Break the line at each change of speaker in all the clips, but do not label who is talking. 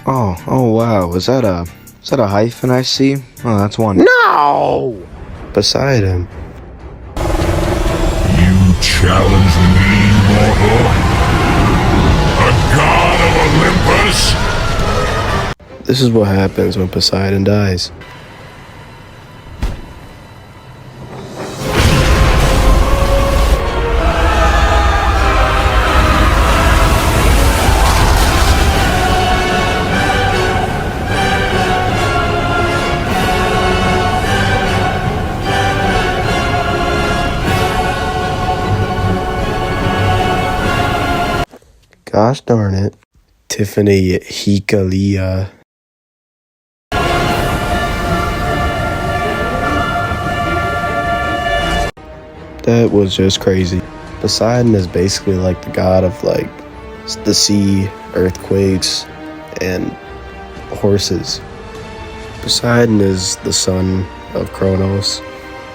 Oh wow, is that a hyphen I see? Oh, that's one.
No!
Poseidon.
You challenge me, mortal? A god of Olympus?
This is what happens when Poseidon dies. Gosh darn it. Tiffany Hikalia. That was just crazy. Poseidon is basically like the god of like the sea, earthquakes, and horses. Poseidon is the son of Kronos,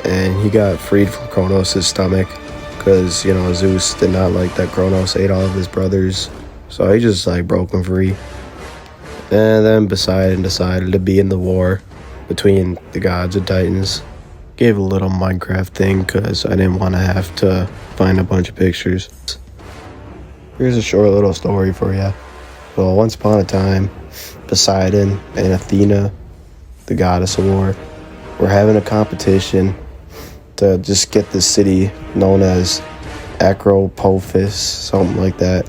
and he got freed from Kronos' stomach because, Zeus did not like that Kronos ate all of his brothers, so he just broke him free. And then Poseidon decided to be in the war between the gods and titans. Gave a little Minecraft thing because I didn't want to have to find a bunch of pictures. Here's a short little story for you. Well, once upon a time, Poseidon and Athena, the goddess of war, were having a competition to just get this city known as Acropolis, something like that.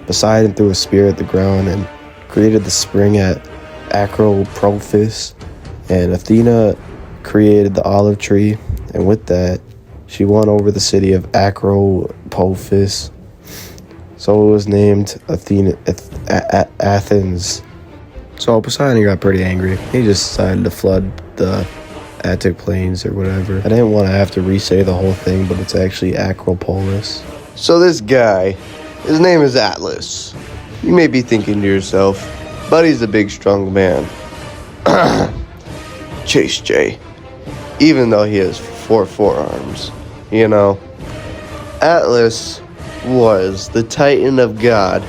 Poseidon threw a spear at the ground and created the spring at Acropolis, and Athena created the olive tree, and with that, she won over the city of Acropolis. So it was named Athens. So Poseidon got pretty angry. He just decided to flood the Attic Plains or whatever. I didn't want to have to re-say the whole thing, but it's actually Acropolis.
So this guy, his name is Atlas. You may be thinking to yourself, Buddy's a big, strong man. Chase J. Even though he has 4 forearms, Atlas was the Titan of God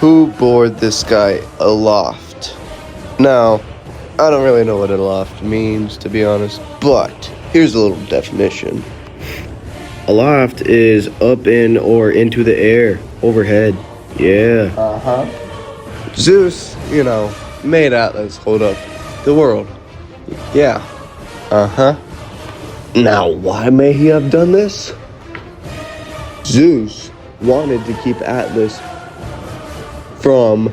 who bore this guy aloft. Now, I don't really know what aloft means, to be honest, but here's a little definition.
Aloft is up in or into the air, overhead. Yeah.
Zeus, made Atlas hold up the world. Yeah. Now, why may he have done this? Zeus wanted to keep Atlas from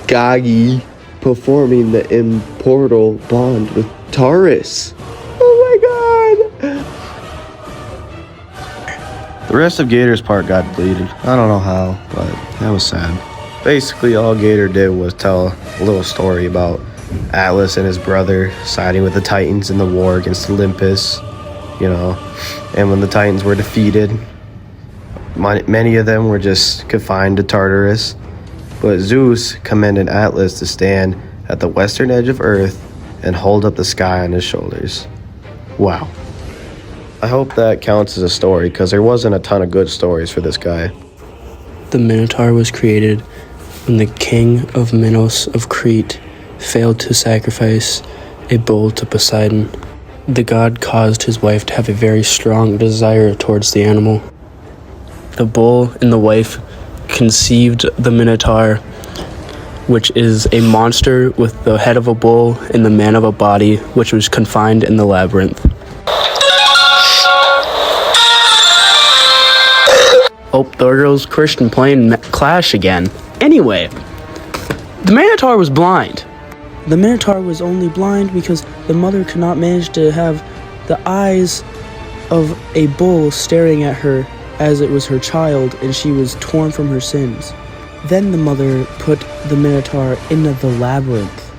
Gagi performing the immortal bond with Taurus. Oh my god!
The rest of Gator's part got deleted. I don't know how, but that was sad. Basically, all Gator did was tell a little story about Atlas and his brother siding with the Titans in the war against Olympus, and when the Titans were defeated, many of them were just confined to Tartarus, but Zeus commanded Atlas to stand at the western edge of Earth and hold up the sky on his shoulders. Wow. I hope that counts as a story, because there wasn't a ton of good stories for this guy.
The Minotaur was created when the king of Minos of Crete failed to sacrifice a bull to Poseidon. The god caused his wife to have a very strong desire towards the animal. The bull and the wife conceived the Minotaur, which is a monster with the head of a bull and the man of a body, which was confined in the labyrinth. Oh, there goes Christian playing Clash again. Anyway, the Minotaur was blind. The Minotaur was only blind because the mother could not manage to have the eyes of a bull staring at her as it was her child, and she was torn from her sins. Then the mother put the Minotaur into the labyrinth.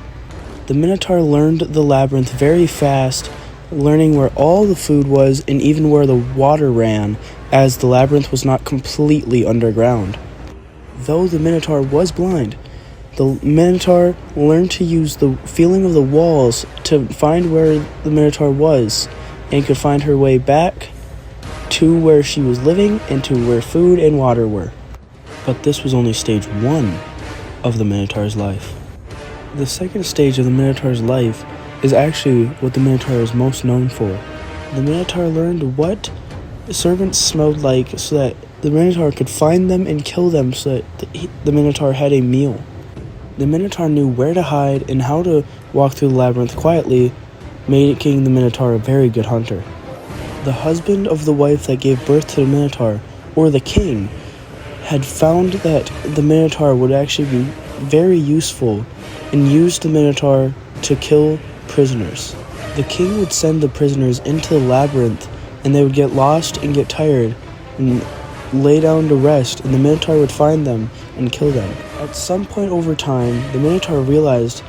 The Minotaur learned the labyrinth very fast, learning where all the food was and even where the water ran, as the labyrinth was not completely underground. Though the Minotaur was blind, the Minotaur learned to use the feeling of the walls to find where the Minotaur was, and could find her way back to where she was living and to where food and water were. But this was only stage 1 of the Minotaur's life. The second stage of the Minotaur's life is actually what the Minotaur is most known for. The Minotaur learned what servants smelled like so that the Minotaur could find them and kill them so that the Minotaur had a meal. The Minotaur knew where to hide and how to walk through the labyrinth quietly, making the Minotaur a very good hunter. The husband of the wife that gave birth to the Minotaur, or the king, had found that the Minotaur would actually be very useful and used the Minotaur to kill prisoners. The king would send the prisoners into the labyrinth and they would get lost and get tired and lay down to rest, and the Minotaur would find them and kill them. At some point over time, the Minotaur realized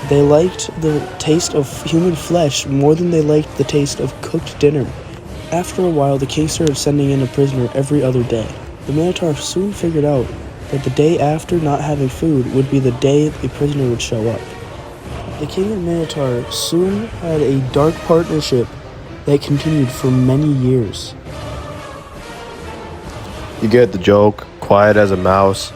they liked the taste of human flesh more than they liked the taste of cooked dinner. After a while, the king started sending in a prisoner every other day. The Minotaur soon figured out that the day after not having food would be the day the prisoner would show up. The king and Minotaur soon had a dark partnership that continued for many years.
You get the joke. Quiet as a mouse.